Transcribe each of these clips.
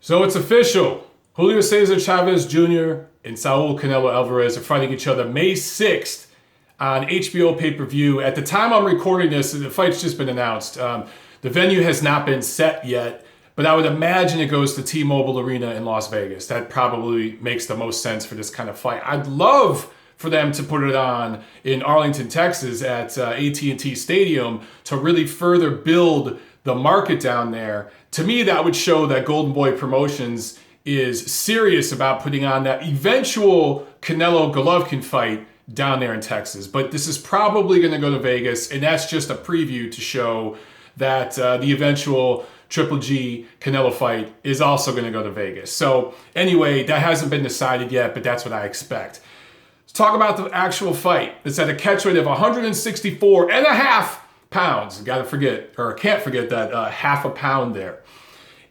So it's official. Julio Cesar Chavez Jr. and Saul Canelo Alvarez are fighting each other May 6th on HBO pay-per-view. At the time I'm recording this, the fight's just been announced. The venue has not been set yet, but I would imagine it goes to T-Mobile Arena in Las Vegas. That probably makes the most sense for this kind of fight. I'd love for them to put it on in Arlington, Texas at AT&T Stadium to really further build the market down there. To me, that would show that Golden Boy Promotions is serious about putting on that eventual Canelo Golovkin fight down there in Texas. But this is probably going to go to Vegas, and that's just a preview to show that the eventual Triple G Canelo fight is also going to go to Vegas. So anyway, that hasn't been decided yet, but that's what I expect. Let's talk about the actual fight. It's at a catchweight of 164.5 pounds. Got to forget, or can't forget that half a pound there.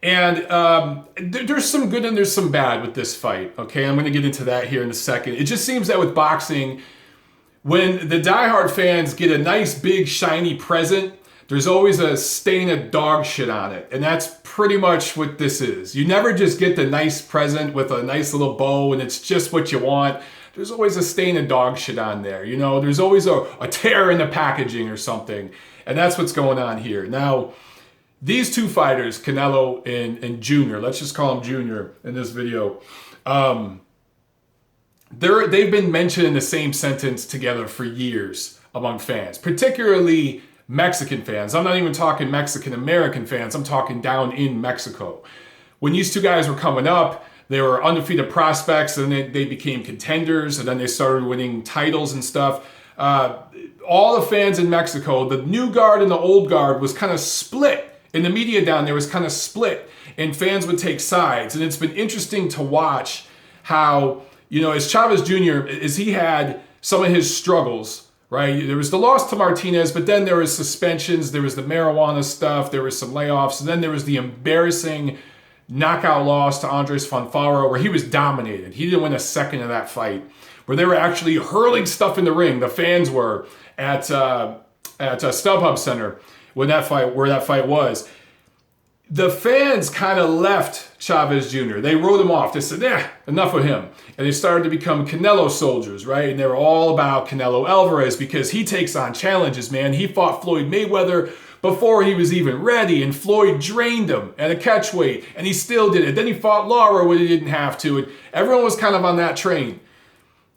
And there's some good and there's some bad with this fight. Okay, I'm going to get into that here in a second. It just seems that with boxing, when the diehard fans get a nice big shiny present, there's always a stain of dog shit on it. And that's pretty much what this is. You never just get the nice present with a nice little bow and it's just what you want. There's always a stain of dog shit on there. You know, there's always a tear in the packaging or something. And that's what's going on here. Now, these two fighters, Canelo and Junior, let's just call him Junior in this video, they've been mentioned in the same sentence together for years among fans, particularly Mexican fans. I'm not even talking Mexican-American fans. I'm talking down in Mexico. When these two guys were coming up, they were undefeated prospects, and then they became contenders, and then they started winning titles and stuff. All the fans in Mexico, the new guard and the old guard, was kind of split. In the media down there was kind of split, and fans would take sides. And it's been interesting to watch how, you know, as Chavez Jr., as he had some of his struggles, right? There was the loss to Martinez, but then there was suspensions, there was the marijuana stuff, there was some layoffs, and then there was the embarrassing knockout loss to Andres Fonfara, where he was dominated. He didn't win a second of that fight, where they were actually hurling stuff in the ring. The fans were at StubHub Center where that fight was. The fans kind of left Chavez Jr. They wrote him off. They said, enough of him. And they started to become Canelo soldiers, right? And they were all about Canelo Alvarez because he takes on challenges, man. He fought Floyd Mayweather before he was even ready, and Floyd drained him at a catchweight, and he still did it. Then he fought Lara when he didn't have to, and everyone was kind of on that train.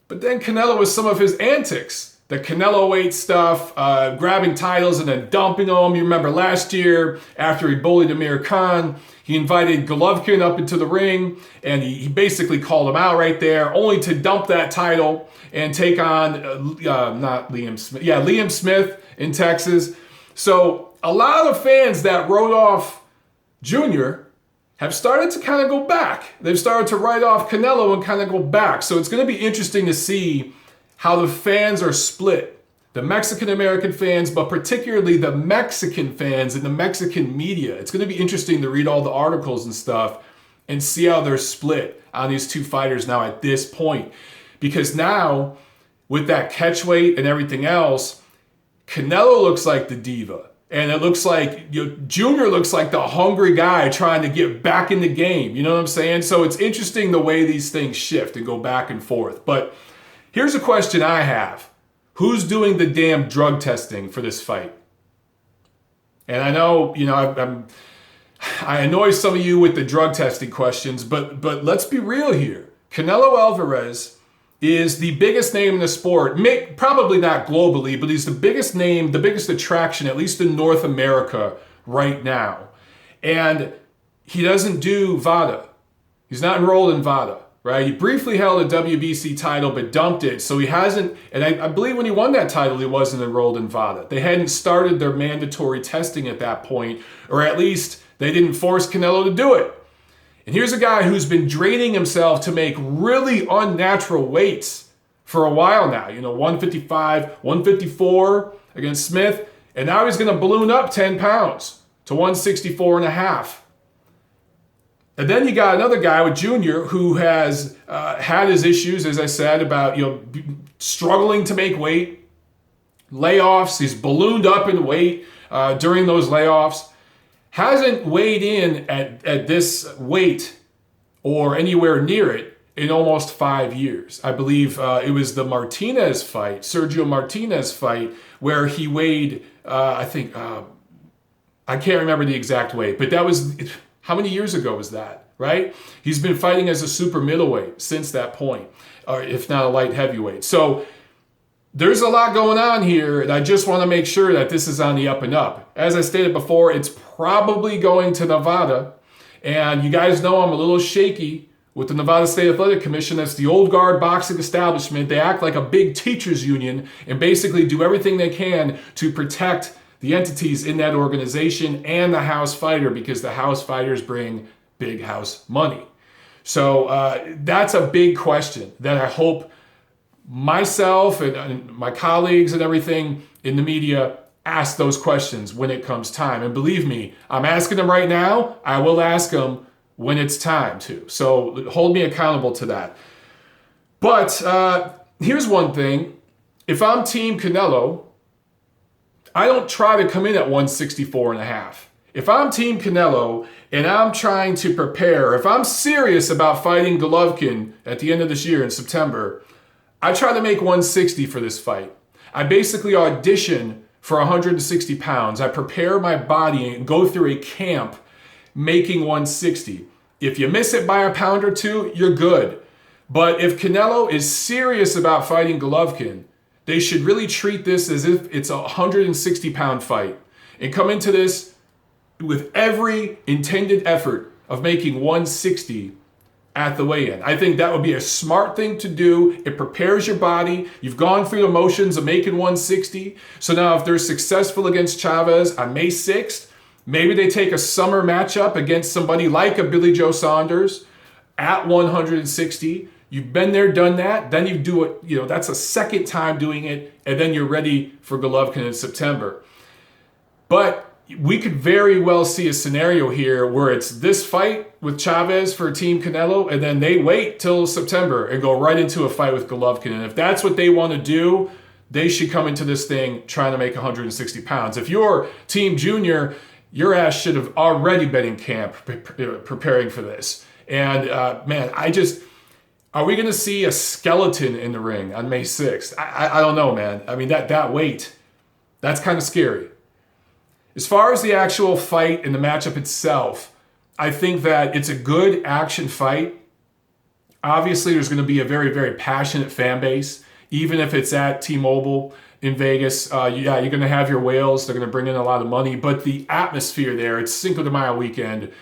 But then Canelo was some of his antics. The Canelo weight stuff, grabbing titles and then dumping them. You remember last year, after he bullied Amir Khan, he invited Golovkin up into the ring, and he basically called him out right there, only to dump that title and take on, Liam Smith in Texas. So a lot of the fans that wrote off Junior have started to kind of go back. They've started to write off Canelo and kind of go back. So it's going to be interesting to see how the fans are split. The Mexican-American fans, but particularly the Mexican fans and the Mexican media. It's going to be interesting to read all the articles and stuff and see how they're split on these two fighters now at this point. Because now, with that catchweight and everything else, Canelo looks like the diva. And it looks like Junior looks like the hungry guy trying to get back in the game. You know what I'm saying? So it's interesting the way these things shift and go back and forth. But here's a question I have. Who's doing the damn drug testing for this fight? And I know, I annoy some of you with the drug testing questions, but let's be real here. Canelo Alvarez is the biggest name in the sport, probably not globally, but he's the biggest name, the biggest attraction, at least in North America right now. And he doesn't do VADA. He's not enrolled in VADA, right? He briefly held a WBC title, but dumped it. So he hasn't, and I believe when he won that title, he wasn't enrolled in VADA. They hadn't started their mandatory testing at that point, or at least they didn't force Canelo to do it. And here's a guy who's been draining himself to make really unnatural weights for a while now. 155, 154 against Smith. And now he's going to balloon up 10 pounds to 164.5. And then you got another guy with Junior who has had his issues, as I said, about struggling to make weight, layoffs. He's ballooned up in weight during those layoffs. Hasn't weighed in at this weight or anywhere near it in almost 5 years. I believe it was the Martinez fight, Sergio Martinez fight, where he weighed, I can't remember the exact weight, but that was, how many years ago was that, right? He's been fighting as a super middleweight since that point, or if not a light heavyweight. So there's a lot going on here, and I just want to make sure that this is on the up and up. As I stated before, it's probably going to Nevada, and you guys know I'm a little shaky with the Nevada State Athletic Commission. That's the old guard boxing establishment. They act like a big teachers union and basically do everything they can to protect the entities in that organization and the house fighter, because the house fighters bring big house money. So that's a big question that I hope myself and my colleagues and everything in the media ask those questions when it comes time. And believe me, I'm asking them right now. I will ask them when it's time to. So hold me accountable to that. But here's one thing. If I'm Team Canelo, I don't try to come in at 164 and a half. If I'm Team Canelo and I'm trying to prepare, if I'm serious about fighting Golovkin at the end of this year in September, I try to make 160 for this fight. I basically audition for 160 pounds. I prepare my body and go through a camp making 160. If you miss it by a pound or two, you're good. But if Canelo is serious about fighting Golovkin, they should really treat this as if it's a 160 pound fight and come into this with every intended effort of making 160 at the weigh-in. I think that would be a smart thing to do. It prepares your body. You've gone through the motions of making 160. So now if they're successful against Chavez on May 6th, maybe they take a summer matchup against somebody like a Billy Joe Saunders at 160. You've been there, done that. Then you do it, that's a second time doing it, and then you're ready for Golovkin in September. But we could very well see a scenario here where it's this fight with Chavez for Team Canelo, and then they wait till September and go right into a fight with Golovkin. And if that's what they want to do, they should come into this thing trying to make 160 pounds. If you're Team Junior, your ass should have already been in camp preparing for this. And are we going to see a skeleton in the ring on May 6th? I don't know, man. I mean, that weight, that's kind of scary. As far as the actual fight and the matchup itself, I think that it's a good action fight. Obviously, there's going to be a very, very passionate fan base, even if it's at T-Mobile in Vegas. You're going to have your whales. They're going to bring in a lot of money. But the atmosphere there, it's Cinco de Mayo weekend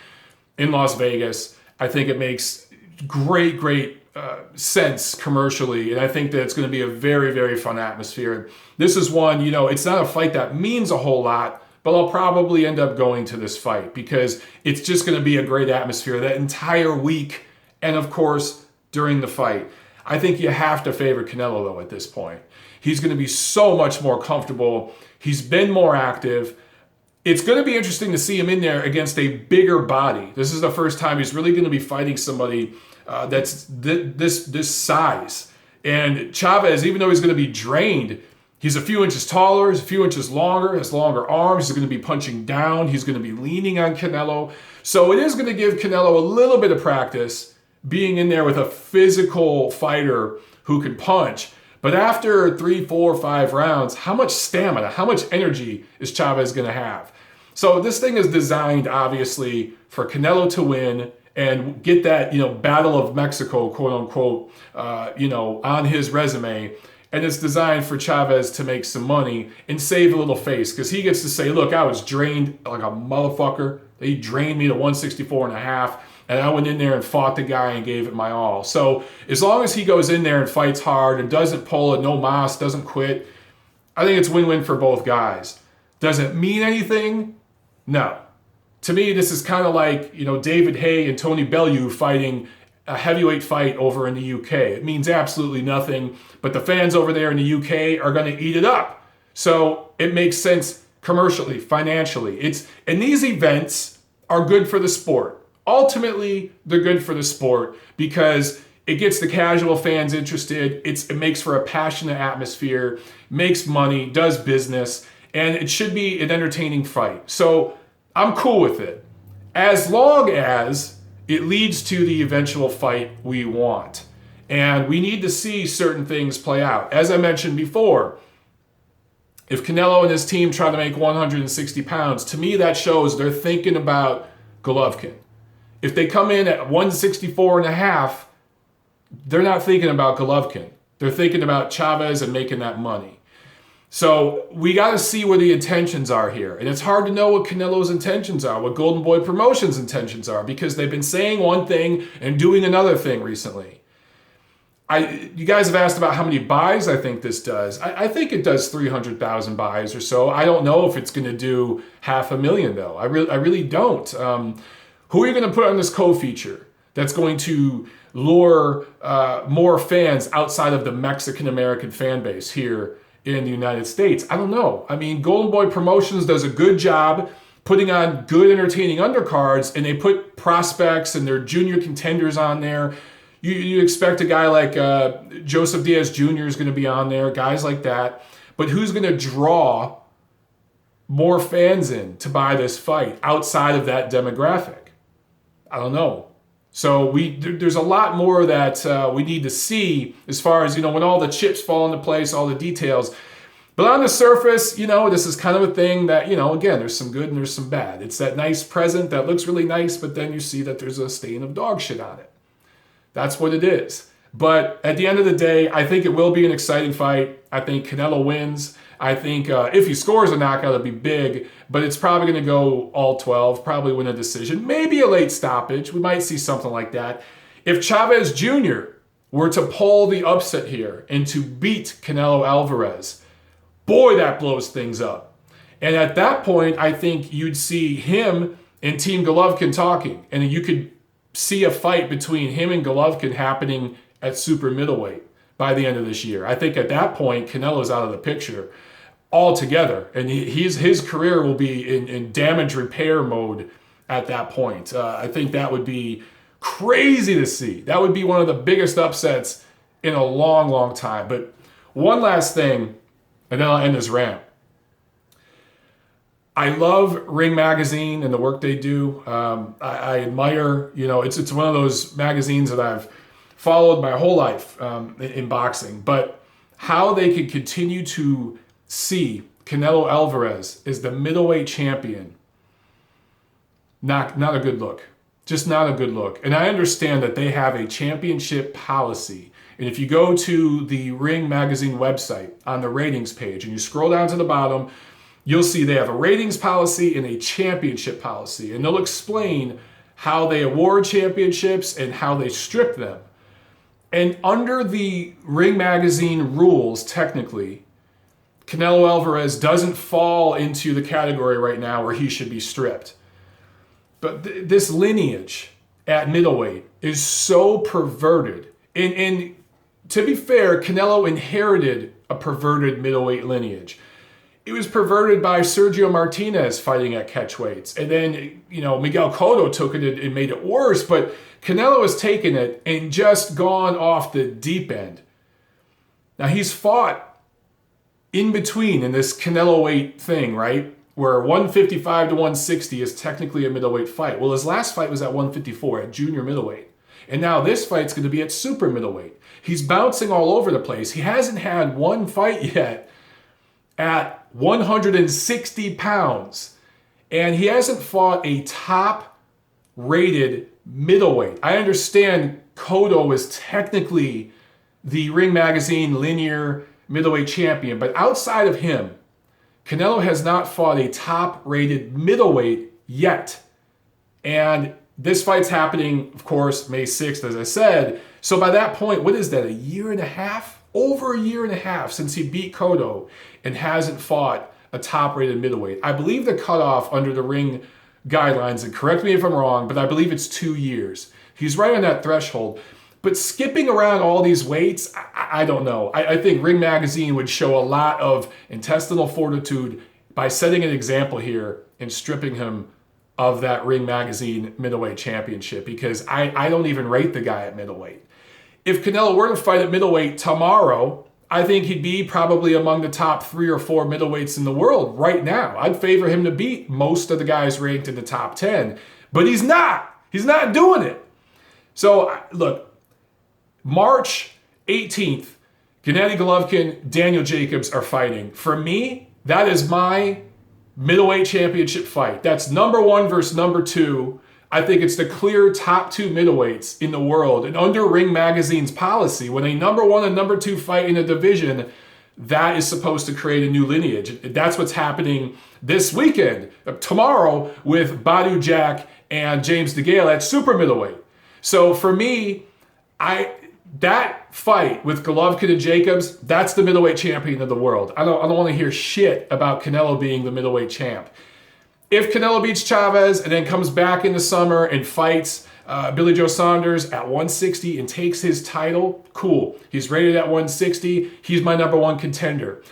in Las Vegas. I think it makes great sense commercially. And I think that it's going to be a very, very fun atmosphere. This is one, it's not a fight that means a whole lot, but I'll probably end up going to this fight because it's just going to be a great atmosphere that entire week. And of course, during the fight, I think you have to favor Canelo though at this point. He's going to be so much more comfortable. He's been more active. It's going to be interesting to see him in there against a bigger body. This is the first time he's really going to be fighting somebody that's this size. And Chavez, even though he's going to be drained, he's a few inches taller, he's a few inches longer, has longer arms, he's going to be punching down, he's going to be leaning on Canelo. So it is going to give Canelo a little bit of practice being in there with a physical fighter who can punch. But after 3, 4, 5 rounds, how much stamina, how much energy is Chavez going to have? So this thing is designed, obviously, for Canelo to win and get that, Battle of Mexico, quote unquote, on his resume. And it's designed for Chavez to make some money and save a little face because he gets to say, look, I was drained like a motherfucker. He drained me to 164 and a half. And I went in there and fought the guy and gave it my all. So as long as he goes in there and fights hard and doesn't pull a no mas, doesn't quit, I think it's win-win for both guys. Does it mean anything? No. To me, this is kind of like, David Haye and Tony Bellew fighting a heavyweight fight over in the UK. It means absolutely nothing, but the fans over there in the UK are going to eat it up. So it makes sense commercially, financially. And these events are good for the sport. Ultimately, they're good for the sport because it gets the casual fans interested. It makes for a passionate atmosphere, makes money, does business, and it should be an entertaining fight. So I'm cool with it. As long as it leads to the eventual fight we want. And we need to see certain things play out. As I mentioned before, if Canelo and his team try to make 160 pounds, to me that shows they're thinking about Golovkin. If they come in at 164 and a half, they're not thinking about Golovkin. They're thinking about Chavez and making that money. So we got to see where the intentions are here. And it's hard to know what Canelo's intentions are, what Golden Boy Promotions' intentions are, because they've been saying one thing and doing another thing recently. You guys have asked about how many buys I think this does. I think it does 300,000 buys or so. I don't know if it's going to do 500,000 though. I really don't. Who are you going to put on this co-feature that's going to lure more fans outside of the Mexican-American fan base here in the United States? I don't know. I mean, Golden Boy Promotions does a good job putting on good, entertaining undercards, and they put prospects and their junior contenders on there. You expect a guy like Joseph Diaz Jr. is going to be on there, guys like that. But who's going to draw more fans in to buy this fight outside of that demographic? I don't know. So there's a lot more that we need to see as far as, when all the chips fall into place, all the details. But on the surface, this is kind of a thing that, again, there's some good and there's some bad. It's that nice present that looks really nice, but then you see that there's a stain of dog shit on it. That's what it is. But at the end of the day, I think it will be an exciting fight. I think Canelo wins. I think if he scores a knockout, it'll be big, but it's probably going to go all 12, probably win a decision, maybe a late stoppage. We might see something like that. If Chavez Jr. were to pull the upset here and to beat Canelo Alvarez, boy, that blows things up. And at that point, I think you'd see him and Team Golovkin talking, and you could see a fight between him and Golovkin happening at super middleweight by the end of this year. I think at that point, Canelo's out of the picture altogether, and his career will be in damage repair mode at that point. I think that would be crazy to see. That would be one of the biggest upsets in a long, long time. But one last thing, and then I'll end this rant. I love Ring Magazine and the work they do. I admire, it's one of those magazines that I've followed my whole life in boxing. But how they can continue to see Canelo Alvarez as the middleweight champion, not a good look. Just not a good look. And I understand that they have a championship policy. And if you go to the Ring Magazine website on the ratings page and you scroll down to the bottom, you'll see they have a ratings policy and a championship policy. And they'll explain how they award championships and how they strip them. And under the Ring Magazine rules, technically, Canelo Alvarez doesn't fall into the category right now where he should be stripped. But this lineage at middleweight is so perverted. And to be fair, Canelo inherited a perverted middleweight lineage. It was perverted by Sergio Martinez fighting at catchweights. And then, Miguel Cotto took it and made it worse. But Canelo has taken it and just gone off the deep end. Now, he's fought in between in this Canelo weight thing, right? Where 155 to 160 is technically a middleweight fight. Well, his last fight was at 154 at junior middleweight. And now this fight's going to be at super middleweight. He's bouncing all over the place. He hasn't had one fight yet at 160 pounds. And he hasn't fought a top-rated middleweight. I understand Cotto is technically the Ring Magazine linear middleweight champion, but outside of him, Canelo has not fought a top-rated middleweight yet. And this fight's happening, of course, May 6th, as I said. So by that point, what is that, a year and a half? Over a year and a half since he beat Cotto and hasn't fought a top-rated middleweight. I believe the cutoff under the Ring guidelines, and correct me if I'm wrong, but I believe it's 2 years. He's right on that threshold. But skipping around all these weights, I don't know. I think Ring Magazine would show a lot of intestinal fortitude by setting an example here and stripping him of that Ring Magazine middleweight championship, because I don't even rate the guy at middleweight. If Canelo were to fight at middleweight tomorrow, I think he'd be probably among the top 3 or 4 middleweights in the world right now. I'd favor him to beat most of the guys ranked in the top 10, but he's not. He's not doing it. So, look, March 18th, Gennady Golovkin, Daniel Jacobs are fighting. For me, that is my middleweight championship fight. That's number 1 versus number 2. I think it's the clear top 2 middleweights in the world. And under Ring Magazine's policy, when a number 1 and number 2 fight in a division, that is supposed to create a new lineage. That's what's happening this weekend, tomorrow, with Badu Jack and James DeGale at super middleweight. So for me, that fight with Golovkin and Jacobs, that's the middleweight champion of the world. I don't want to hear shit about Canelo being the middleweight champ. If Canelo beats Chavez and then comes back in the summer and fights Billy Joe Saunders at 160 and takes his title, cool. He's rated at 160. He's my number 1 contender,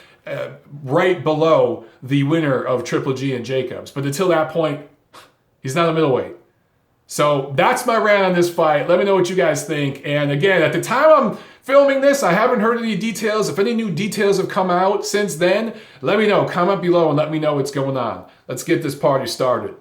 right below the winner of Triple G and Jacobs. But until that point, he's not a middleweight. So that's my rant on this fight. Let me know what you guys think. And again, at the time I'm filming this, I haven't heard any details. If any new details have come out since then, let me know. Comment below and let me know what's going on. Let's get this party started.